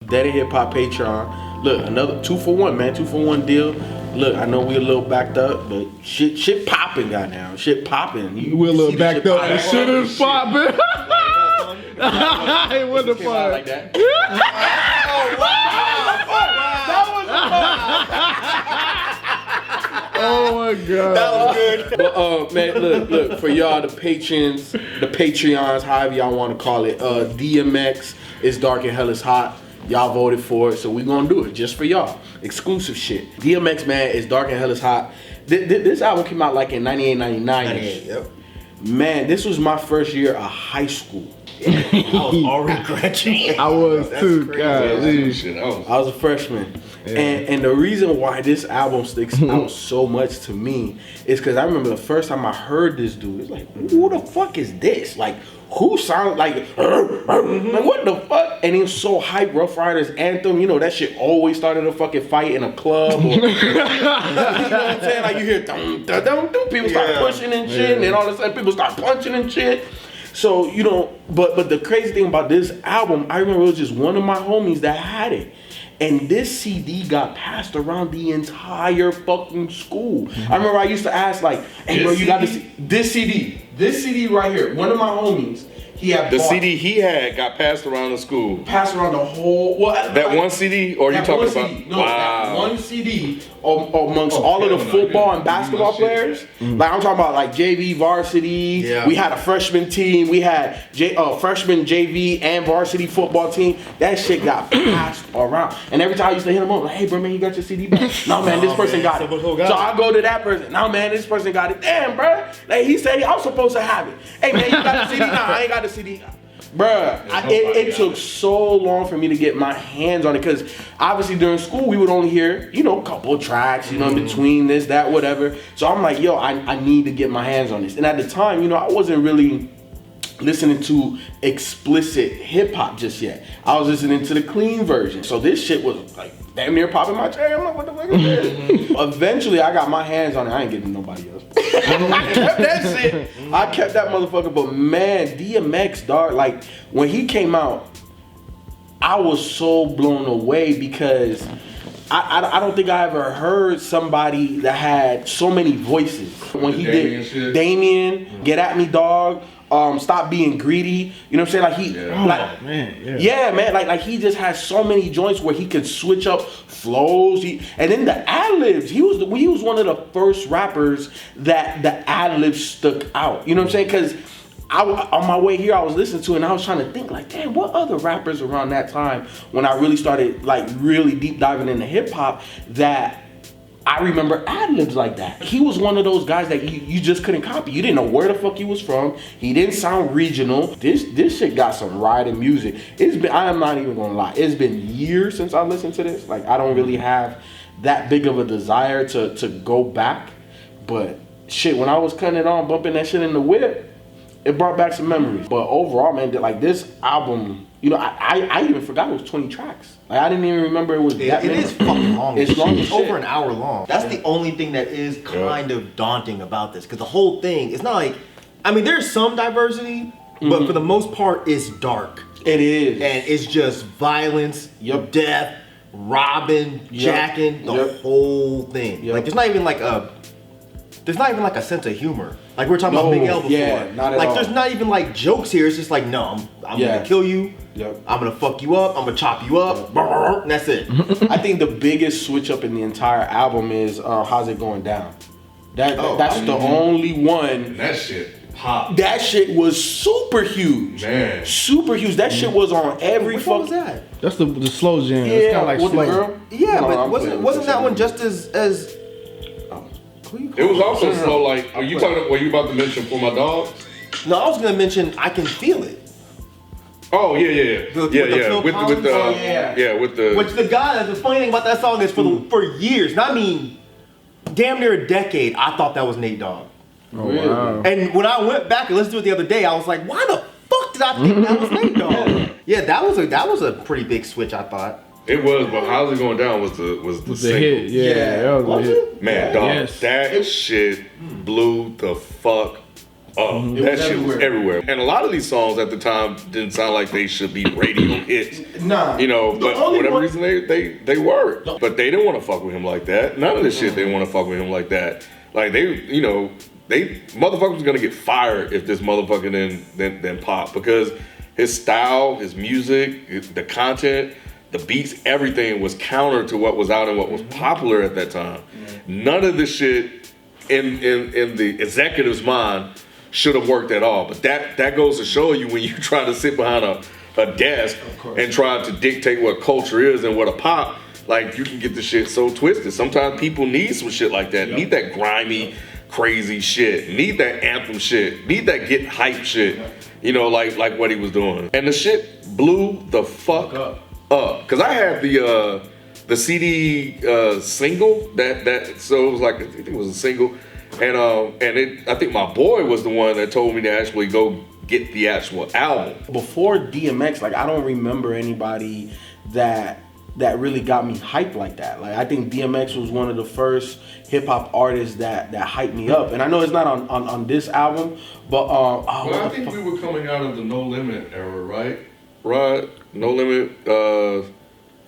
Dead of Hip Hop Patreon. Look, another 2-for-1, man. 2-for-1 deal. Look, I know we a little backed up, but shit popping, goddamn. Shit popping. We a little backed up. The shit is popping. Hey, what the fuck? Like that. Oh, wow. Oh my god. That was good. But man, look, for y'all, the patrons, the Patreons, however y'all want to call it, DMX is Dark and Hell is Hot. Y'all voted for it, so we gonna do it just for y'all. Exclusive shit. DMX, man, is Dark and Hell is Hot. This album came out like in 98, 99. 98, yep. Man, this was my first year of high school. I was already graduating. I was too, crazy. God. I was a freshman. Yeah. And the reason why this album sticks out so much to me is because I remember the first time I heard this dude, it's like, who the fuck is this? Like, who sounds like what the fuck? And he was so hype. Rough Riders anthem, you know, that shit always started a fucking fight in a club. Or, you know what I'm saying? Like, you hear dum, dum, dum, dum, people start pushing and shit, and then all of a sudden people start punching and shit. So, you know, but the crazy thing about this album, I remember it was just one of my homies that had it. And this CD got passed around the entire fucking school. I remember I used to ask like, hey bro, you got this CD? This CD right here, one of my homies, he had the CD he had got passed around the school. Passed around the whole, that one CD, or you talking about? No, that one CD amongst all of the football and basketball players. Like I'm talking about like JV, varsity. Yeah. We had a freshman team. We had freshman JV and varsity football team. That shit got passed around. And every time I used to hit him up, like, hey bro, man, you got your CD back? No man, this person got it. So I go to that person. No man, this person got it. Damn, bro. Like he said, I was supposed to have it. Hey man, you got the CD? Nah, I ain't got the CD. Bruh, it took so long for me to get my hands on it because obviously during school we would only hear, you know, a couple of tracks, you know, in between this, that, whatever. So I'm like, yo, I need to get my hands on this. And at the time, you know, I wasn't really listening to explicit hip hop just yet. I was listening to the clean version. So this shit was like damn near popping my cherry. I'm like, what the fuck is this? Eventually I got my hands on it. I ain't getting nobody else. I kept that shit. I kept that motherfucker. But man, DMX, dog, like when he came out, I was so blown away because I don't think I ever heard somebody that had so many voices. When he did Damien, Get At Me Dog, Stop Being Greedy, you know what I'm saying? Like like he just has so many joints where he could switch up flows. And then the ad-libs, he was one of the first rappers that the ad-libs stuck out. You know what I'm saying? Because on my way here, I was listening to it and I was trying to think like, damn, what other rappers around that time when I really started like really deep diving into hip hop that I remember ad-libs like that. He was one of those guys that you just couldn't copy. You didn't know where the fuck he was from. He didn't sound regional. This shit got some riding music. I am not even gonna lie. It's been years since I listened to this. Like I don't really have that big of a desire to go back. But shit, when I was cutting it on, bumping that shit in the whip, it brought back some memories. But overall, man, like this album, you know, I even forgot it was 20 tracks. Like I didn't even remember it was that many. It is fucking long. It's long as shit. Over an hour long. That's the only thing that is kind of daunting about this. Because the whole thing, it's not like, I mean, there's some diversity, but for the most part, it's dark. It is. And it's just violence, death, robbing, jacking, the whole thing. Like there's not even like a sense of humor. Like we were talking about Big L before. Yeah, not at all. There's not even like jokes here. It's just like, no, I'm gonna kill you. I'm gonna fuck you up. I'm gonna chop you up. And that's it. I think the biggest switch up in the entire album is How's It Going Down. That's the only one. That shit pop. That shit was super huge. Man. Super huge. That shit was on every Which one was that? That's the slow jam. Yeah, it's kind of like with slow. the girl. Yeah, but wasn't that one just as it was also slow, like, were you about to mention For My Dogs? No, I was gonna mention I Can Feel It. Oh yeah. With the Which the guy, the funny thing about that song is for years, and I mean damn near a decade, I thought that was Nate Dogg. Oh, wow. And when I went back and listened to it the other day, I was like, why the fuck did I think that was Nate Dogg? Yeah, that was a pretty big switch, I thought. It was, but How's It Going Down was the single. Hit, that was a hit. Man, dog, that shit blew the fuck That shit was everywhere. And a lot of these songs at the time didn't sound like they should be radio hits. Nah. You know, but for whatever reason they were. But they didn't want to fuck with him like that. None of this shit they want to fuck with him like that. Like they motherfuckers was gonna get fired if this motherfucker didn't pop, because his style, his music, the content, the beats, everything was counter to what was out and what was popular at that time. None of this shit in the executive's mind should have worked at all. But that goes to show you when you try to sit behind a desk and try to dictate what culture is and what a pop, like you can get the shit so twisted. Sometimes people need some shit like that. Need that grimy, crazy shit. Need that anthem shit. Need that get hype shit. You know, like what he was doing. And the shit blew the fuck up. Cause I had the CD single that so it was like, I think it was a single. And I think my boy was the one that told me to actually go get the actual album. Before DMX, like I don't remember anybody that really got me hyped like that. Like I think DMX was one of the first hip hop artists that hyped me up. And I know it's not on this album, but well, I think we were coming out of the No Limit era, right? Right? No Limit.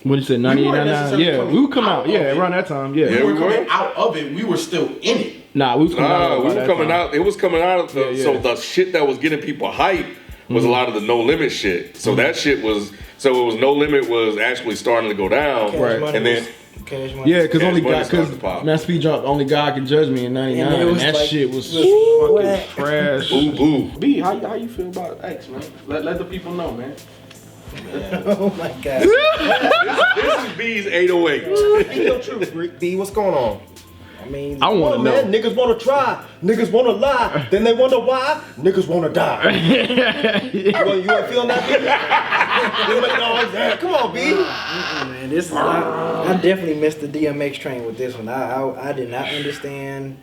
What you said, 98, 99? Yeah, we would come out. Yeah, around that time. Yeah, we were coming out of it. We were still in it. Nah, we was coming out. We were coming out. It was coming out of the. So the shit that was getting people hype was a lot of the No Limit shit. So that shit was. So it was No Limit was actually starting to go down. Right. And then. Yeah, because Master P dropped Only God Can Judge Me in 99, and that like, shit was fucking trash. Ooh. B, how you feel about X, man? Let the people know, man. Oh my God. This is B's 808. Ain't no truth, B. What's going on? I mean, I want to know. Man, niggas want to try, niggas want to lie, then they wonder why, niggas want to die. You ain't feeling that, B? Come on, B. Man, this is I definitely missed the DMX train with this one. I did not understand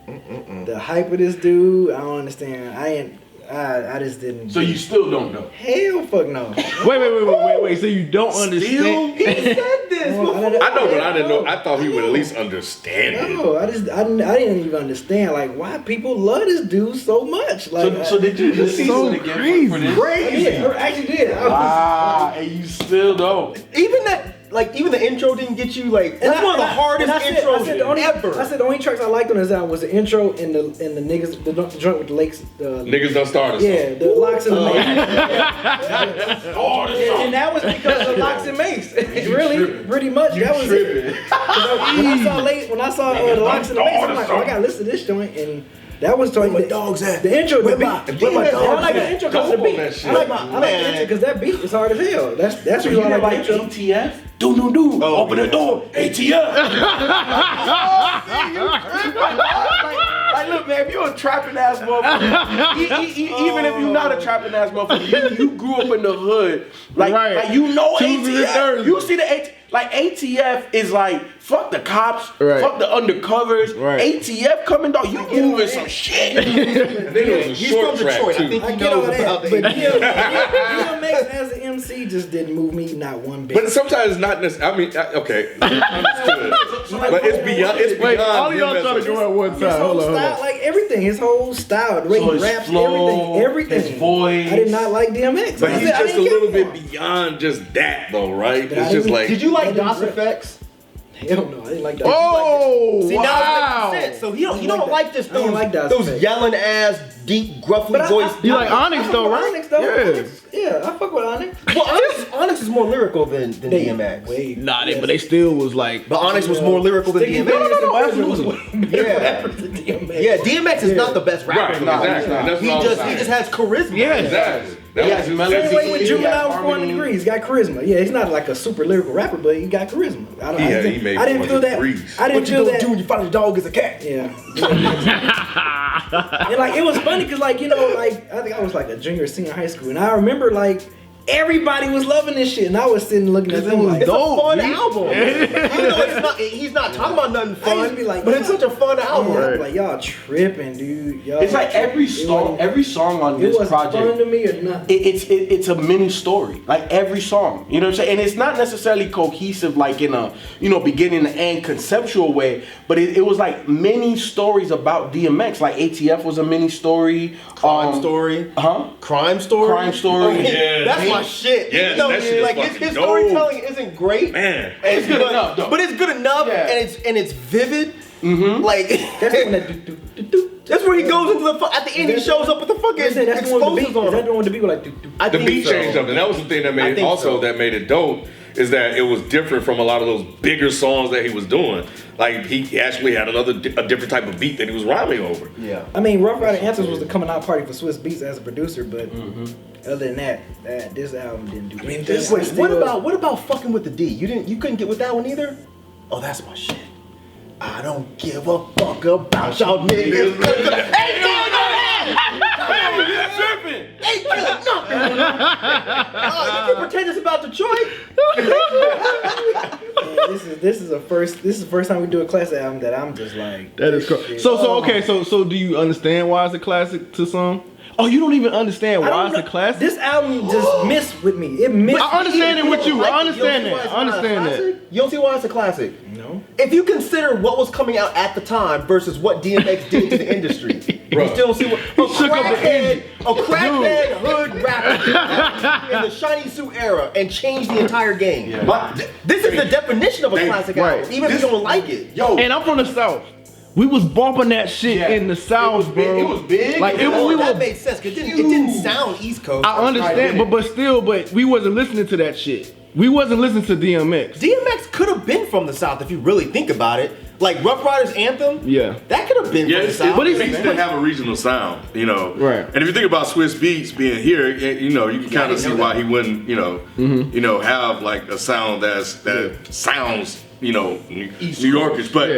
the hype of this dude. I don't understand. I just didn't. So you still don't know? Hell, fuck no. Wait. So you don't understand? He said this. Well, I know, but I didn't know. I thought he would at least understand it. No, I didn't even understand like why people love this dude so much. Like, so did you just see so it again crazy. for this? I actually did. And you still don't. Even the intro didn't get you like. That's one of the hardest intros ever. I said the only tracks I liked on this album was the intro and the niggas, the joint with the lakes. Niggas done started. Yeah, the locks and the mace. And that was because of the locks and mace. Really, pretty much. That was it. When I saw the locks and the mace, I'm like, oh, I gotta listen to this joint and. That was talking Where my dogs at? The intro, Where the my beat. dogs I like the at? intro because of the beat. I like the intro because that beat is hard as hell. That's So what you I like like the intro. ATF? Do. Open the door. ATF. Like, look, man, if you're a trapping ass motherfucker, even if you're not a trapping ass motherfucker, you grew up in the hood. Like you know ATF. You see the ATF. Like ATF is like fuck the cops, fuck the undercovers. ATF coming, dog. You moving some shit. He's from Detroit. I think I he get all knows about that, the but DMX as an MC just didn't move me not one bit. But sometimes it's not necessarily. I mean, okay, understood. But it's beyond. It's Wait, beyond. all y'all trying to go at one His time. whole Hold on. style, like everything, his whole style, the way he raps, everything. His voice. I did not like DMX. But I he's said, I just a didn't little care bit for him. beyond just that, though, right? But It's just like. Did you like DOS effects? Hell no, I didn't like that. Oh, See, wow. now it's making sense. So you don't like this I don't like that those effect. yelling ass, deep, gruffly voiced. You like Onyx though, right? Onyx though. Yeah. Yeah, I fuck with Onyx. Well, Onyx is more lyrical than DMX. Wait, Nah, but they still was like. But Onyx was more lyrical than DMX. No, absolutely. Yeah. Yeah, DMX is not the best rapper. Right, exactly. That's He what just I'm saying. has charisma. Yeah. Exactly. Yes, melody. Same way with Juvenile with harmony. 400 Degrees, got charisma. Yeah, he's not like a super lyrical rapper, but he got charisma. I He made didn't feel 400 that. Degrees. I didn't What you feel gonna that. do when you find a dog is a cat? Yeah. And like it was funny because like like I think I was like a junior or senior in high school, and I remember like everybody was loving this shit, and I was sitting looking at them like, it's a fun album. Even though he's not talking about nothing fun, but it's such a fun album. Yeah, like y'all tripping, dude. Y'all it's like every song on this project. It was fun to me or nothing. It's a mini story, like every song. You know what I'm saying? And it's not necessarily cohesive, like in a beginning to end conceptual way, but it was like mini stories about DMX. Like ATF was a mini story. Crime story. Crime story. Crime story. Yeah, that's my shit. Yeah, that shit like his storytelling isn't great, man. It's good enough, though. But it's good enough, and it's vivid. Like that's when that that's where he goes into the at the end. He shows up with the fucking explosives on. Is that the one with the people like? The beat changed up, and that was the thing that made that made it dope. Is that it was different from a lot of those bigger songs that he was doing. Like he actually had a different type of beat that he was rhyming over. Yeah. I mean, Rough Rider Anthems was the coming out party for Swiss Beats as a producer, but other than that, this album didn't do anything. Wait, what about fucking with the D? You couldn't get with that one either? Oh, that's my shit. I don't give a fuck about y'all niggas. Ain't doing nothing. Ain't doing nothing. You can pretend it's about Detroit. This is the first time we do a classic album that I'm just like. That is cool. So do you understand why it's a classic to some? Oh, you don't even understand why it's a classic? This album just missed with me. It missed. I understand it with you. I understand that. I understand that. You don't see why it's a classic? No. If you consider what was coming out at the time versus what DMX did to the industry, you still don't see what a crackhead hood rapper in the shiny suit era and changed the entire game. Yeah. But this is the definition of a classic album, even if you don't like it. And I'm from the South. We was bumping that shit in the South, bro. It was big. Like that made sense because it didn't sound East Coast. I understand, but we wasn't listening to that shit. We wasn't listening to DMX. DMX could have been from the South if you really think about it. Like Rough Riders Anthem, that could have been from the South. But he still have a regional sound, Right. And if you think about Swiss Beats being here, you can kind of see why he wouldn't, have like a sound that sounds, New Yorkish. But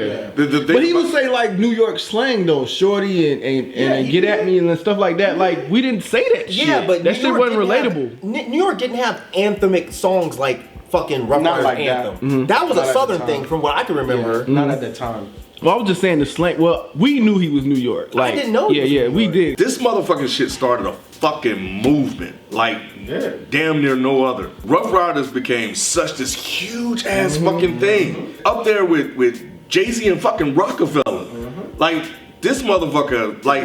but he would say like New York slang though, shorty and get at me and stuff like that. Like we didn't say that shit. Yeah, but that shit wasn't relatable. New York didn't have anthemic songs like fucking Rough Riders Anthem. That was a Southern thing from what I can remember. Not at that time. Well, I was just saying the slang. Well, we knew he was New York. Like, I didn't know. We did. This motherfucking shit started a fucking movement, like damn near no other. Rough Riders became such this huge ass fucking thing, up there with Jay-Z and fucking Rockefeller. Like this motherfucker, like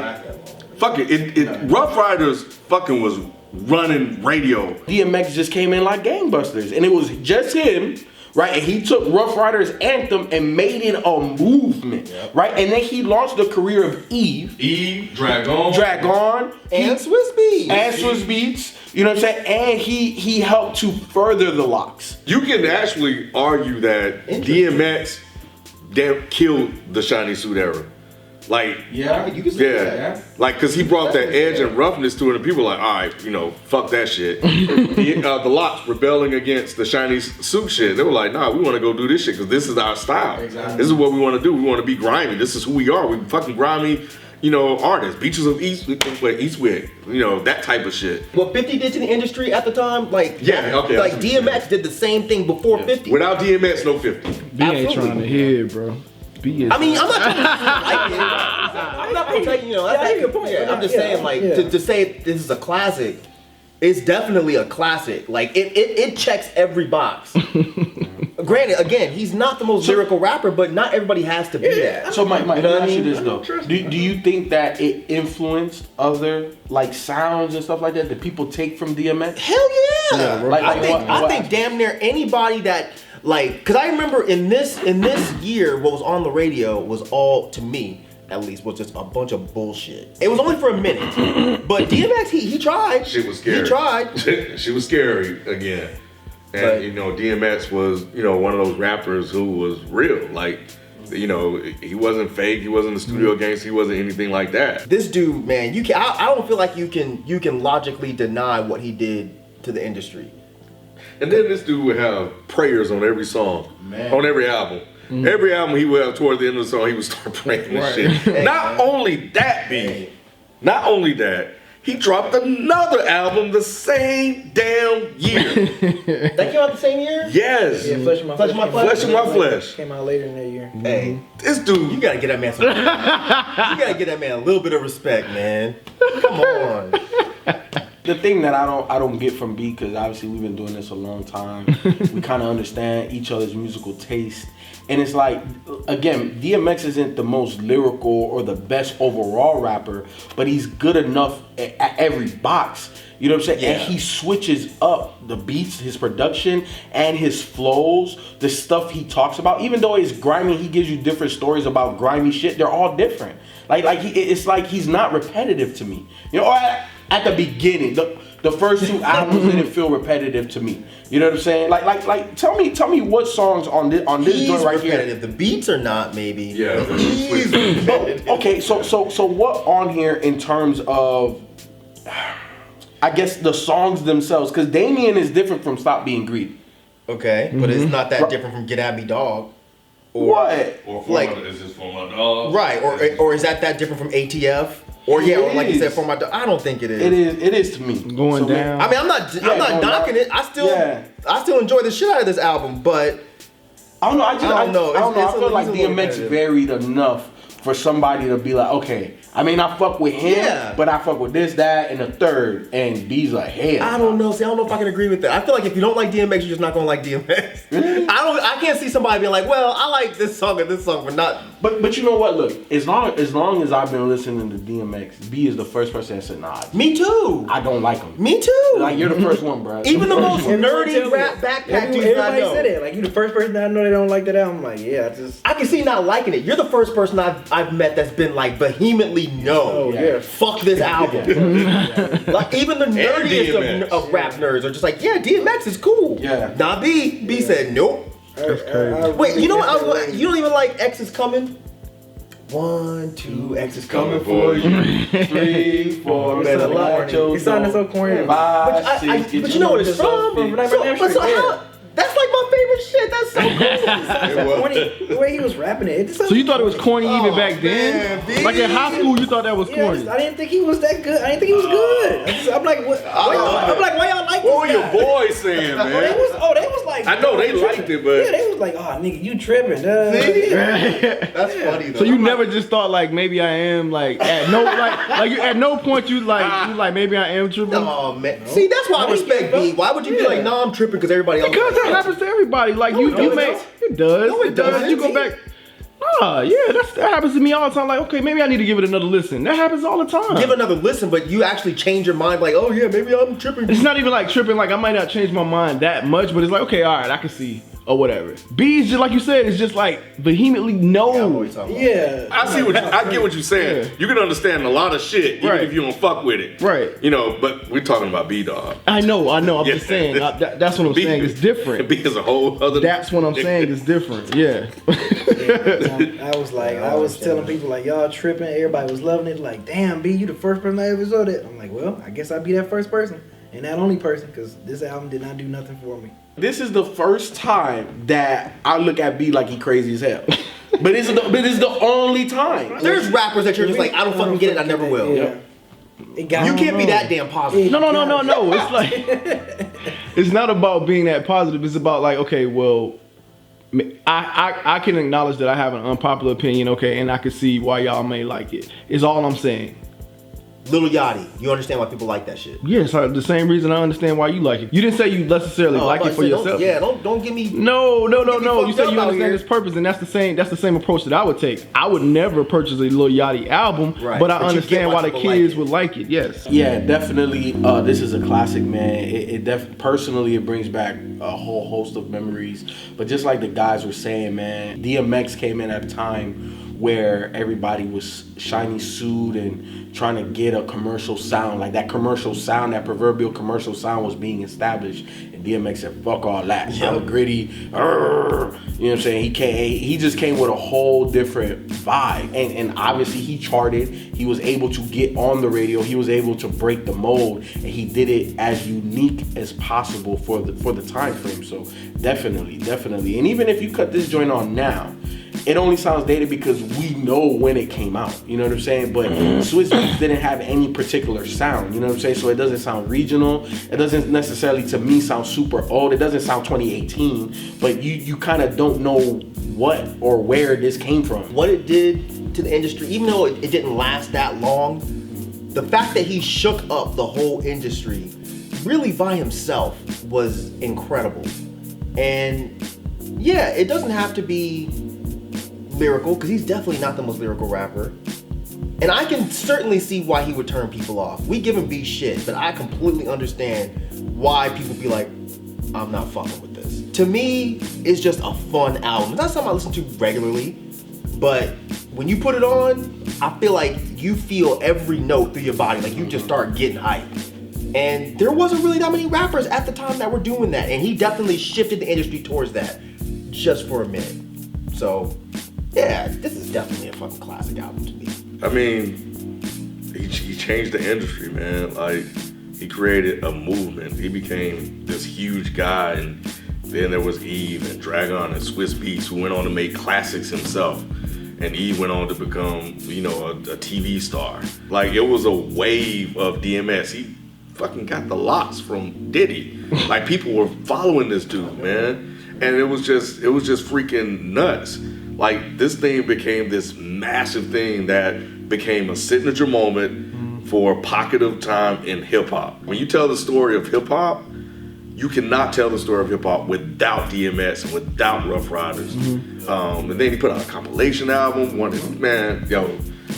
fuck it. Rough Riders fucking was running radio. DMX just came in like gangbusters, and it was just him. Right, and he took Rough Riders Anthem and made it a movement, right? And then he launched the career of Eve, Dragon, and Swiss Beats. You know what I'm saying? And he helped to further the locks. You can actually argue that DMX killed the shiny suit era. Like, you can say that. Like, cause he brought that edge and roughness to it, and people were like, all right, fuck that shit. The Locks rebelling against the shiny suit shit. They were like, nah, we want to go do this shit because this is our style. Exactly. This is what we want to do. We want to be grimy. This is who we are. We fucking grimy, artists. Beaches of Eastwick, that type of shit. What 50 did to the industry at the time, like DMX did the same thing before 50. Without DMX, no 50. B ain't trying to hear, bro. I mean, I'm not trying to like it. I'm not protecting, that's a good point. I'm just saying, like, to say this is a classic, it's definitely a classic. Like, it checks every box. Granted, again, he's not the most lyrical rapper, but not everybody has to be that. So, Mike, let me ask you this though: do you think that it influenced other like sounds and stuff like that people take from DMX? Hell yeah! I think damn near anybody that. Like, because I remember in this year, what was on the radio was all, to me, at least, was just a bunch of bullshit. It was only for a minute. But DMX, he tried. Shit was scary. He tried. Shit was scary again. And, DMX was, one of those rappers who was real. Like, he wasn't fake. He wasn't a studio gangster. He wasn't anything like that. This dude, man, I don't feel like you can logically deny what he did to the industry. And then this dude would have prayers on every song, on every album. Every album he would have toward the end of the song, he would start praying this shit. Not only that, he dropped another album the same damn year. That came out the same year? Yes. Yeah, Flesh in My Flesh. Flesh in My Flesh. Came out later in that year. Hey, This dude. you gotta get that man some. You gotta get that man a little bit of respect, man. Come on. The thing that I don't get from B, because obviously we've been doing this a long time. We kind of understand each other's musical taste. And it's like, again, DMX isn't the most lyrical or the best overall rapper, but he's good enough at every box. You know what I'm saying? Yeah. And he switches up the beats, his production, and his flows, the stuff he talks about. Even though it's grimy, he gives you different stories about grimy shit. They're all different. It's like he's not repetitive to me. You know, at the beginning, the first two albums didn't feel repetitive to me. You know what I'm saying? Like tell me what songs on this joint right repetitive. here. The beats are not, maybe. Yeah. He's repetitive. Okay, so what on here in terms of, I guess, the songs themselves? Because Damien is different from Stop Being Greedy. Okay, but it's not that different from Get At Me Dog. What? Or Like- is this for my dog? Right, or is that different from ATF? Or It or like you said, is. For My Dog. I don't think it is. It is to me. Going down. I mean, I'm not going knocking down. it. I still enjoy the shit out of this album, but I don't know. I don't know. I It's feel like he's a little DMX repetitive. varied enough for somebody to be like, okay, I mean, I fuck with him, Yeah. but I fuck with this, that, and the third. And B's like, hell. I don't know. See, I don't know if I can agree with that. I feel like if you don't like DMX, you're just not gonna like DMX. I can't see somebody being like, well, I like this song and this song, but not. But you know what? Look, as long as I've been listening to DMX, B is the first person that said, nah, Me too. I don't like him. Me too. Like, you're the first one, bro. Even the most Everyone nerdy tell me rap that. backpack dudes I Everybody know. said it. Like, you the first person that I know they don't like that album. I'm like, yeah, I can see not liking it. You're the first person I've met that's been like vehemently no. Oh, yeah. Fuck this album. Like even the nerdiest DMX. of rap nerds are just like, yeah, DMX is cool. Yeah. Nah, B said nope. Wait, you know what? You don't even like X is Coming? 1, 2, X is coming for you. 3, 4, It's so better corny. It sounded so corny. 5, 6, But you know what it's from? That's like my favorite shit. That's so cool. It was. Corny, the way he was rapping it. So you thought it was corny even back then? man, Like in high school, you thought that was Yeah, corny? I didn't think he was that good. I didn't think he was good. I'm like, what? Why y'all like What were this your guy? boys saying, man? They was like. I know they liked it, but Yeah, they was like, oh, nigga, you tripping. That's funny though. So you never just thought like maybe I am like at no point you like maybe I am tripping? Oh man. See, that's why I respect B. Why would you be like, no, I'm tripping because everybody else? Because that happens to everybody. Like you make it does. No, it doesn't. You go back. Yeah, that happens to me all the time. Like, okay, maybe I need to give it another listen. That happens all the time. Give another listen, but you actually change your mind. Like, oh yeah, maybe I'm tripping. It's not even like tripping. Like I might not change my mind that much, but it's like okay, all right, I can see or whatever. B is just like you said. It's just like vehemently no. Yeah. I get what you're saying. Yeah. You can understand a lot of shit even Right. if you don't fuck with it. Right. You know, but we're talking about B-Dog. I know. I'm Yeah. just saying. That's what I'm saying. It's different. B is a whole other. That's what I'm saying. It's different. Yeah. I was telling people like y'all tripping. Everybody was loving it. Like, damn, B, you the first person I ever saw that. I'm like, well, I guess I'll be that first person and that only person because this album did not do nothing for me. This is the first time that I look at B like he crazy as hell. But it's the only time. There's rappers that you're just like, I don't fucking get it. I never will. Yeah. It got You can't be that damn positive. No. It's like it's not about being that positive. It's about like okay, well. I can acknowledge that I have an unpopular opinion, okay, and I can see why y'all may like it. Is all I'm saying. Lil Yachty, you understand why people like that shit. Yes, the same reason I understand why you like it. You didn't say you necessarily like it for yourself. Don't give me. No. You said you out understand here. its purpose, and that's the same approach that I would take. I would never purchase a Lil Yachty album, Right, but I but you get understand why why the people like kids it. would like it. Yes. Yeah, definitely. This is a classic, man. Personally, it brings back a whole host of memories. But just like the guys were saying, man, DMX came in at a time where everybody was shiny sued and trying to get a commercial sound. Like that commercial sound, that proverbial commercial sound was being established. And DMX said, fuck all that. I'm gritty. You know what I'm saying? He just came with a whole different vibe. And obviously he charted. He was able to get on the radio. He was able to break the mold. And he did it as unique as possible for the time frame. So definitely. And even if you cut this joint on now, it only sounds dated because we know when it came out. You know what I'm saying? But Swiss Beats didn't have any particular sound. You know what I'm saying? So it doesn't sound regional. It doesn't necessarily, to me, sound super old. It doesn't sound 2018. But you kind of don't know what or where this came from. What it did to the industry, even though it didn't last that long, the fact that he shook up the whole industry really by himself was incredible. And yeah, it doesn't have to be lyrical, because he's definitely not the most lyrical rapper. And I can certainly see why he would turn people off. We give him B shit, but I completely understand why people be like, I'm not fucking with this. To me, it's just a fun album. It's not something I listen to regularly, but when you put it on, I feel like you feel every note through your body. Like you just start getting hype. And there wasn't really that many rappers at the time that were doing that. And he definitely shifted the industry towards that just for a minute. So, yeah, this is definitely a fucking classic album to me. I mean, he changed the industry, man. Like, he created a movement. He became this huge guy, and then there was Eve and Dragon and Swiss Beats, who went on to make classics himself. And Eve went on to become, you know, a TV star. Like, it was a wave of DMX. He fucking got the locks from Diddy. Like, people were following this dude, man. And it was just freaking nuts. Like, this thing became this massive thing that became a signature moment for a pocket of time in hip hop. When you tell the story of hip hop, you cannot tell the story of hip hop without DMX and without Rough Riders. And then he put out a compilation album. Man, yo,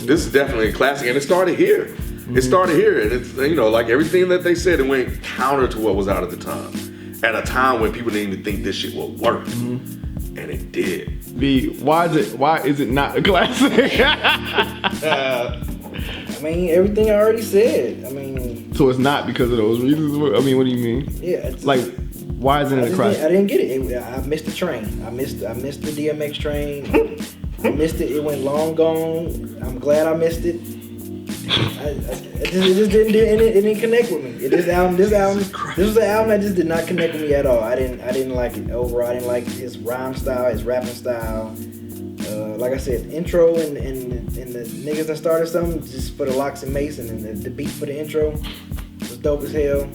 this is definitely a classic, and it started here. It started here, and it's, you know, like everything that they said, it went counter to what was out at the time. At a time when people didn't even think this shit would work, and it did. Why is it not a classic? I mean, everything I already said. I mean, so it's not because of those reasons. I mean, what do you mean? Yeah, like, why isn't it a classic? I didn't get it. I missed the train. I missed the DMX train. I missed it. It went long gone. I'm glad I missed it. It just didn't connect with me. This was an album that just did not connect with me at all. I didn't like it overall. I didn't like his rhyme style, his rapping style. Like I said, intro and the niggas that started something just for the Locks and Mason, and the beat for the intro was dope as hell.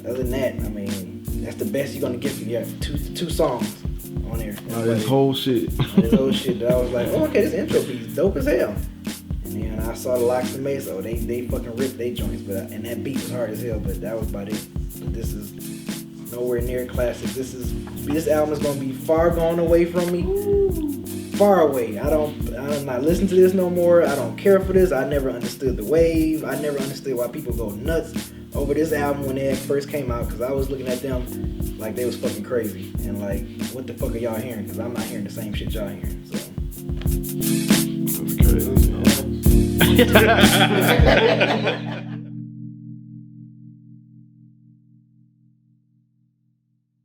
Other than that, I mean, that's the best you're gonna get from you. Two songs on there. This whole shit. This whole shit that I was like, oh, okay, this intro beat's dope as hell. And then I saw the Locks and Mason, they fucking ripped their joints, and that beat was hard as hell, but that was about it. But this is nowhere near classic. This album is gonna be far gone away from me. Far away. I'm not listening to this no more. I don't care for this. I never understood the wave. I never understood why people go nuts over this album when it first came out, because I was looking at them like they was fucking crazy. And like, what the fuck are y'all hearing? Because I'm not hearing the same shit y'all hearing. So. That's crazy.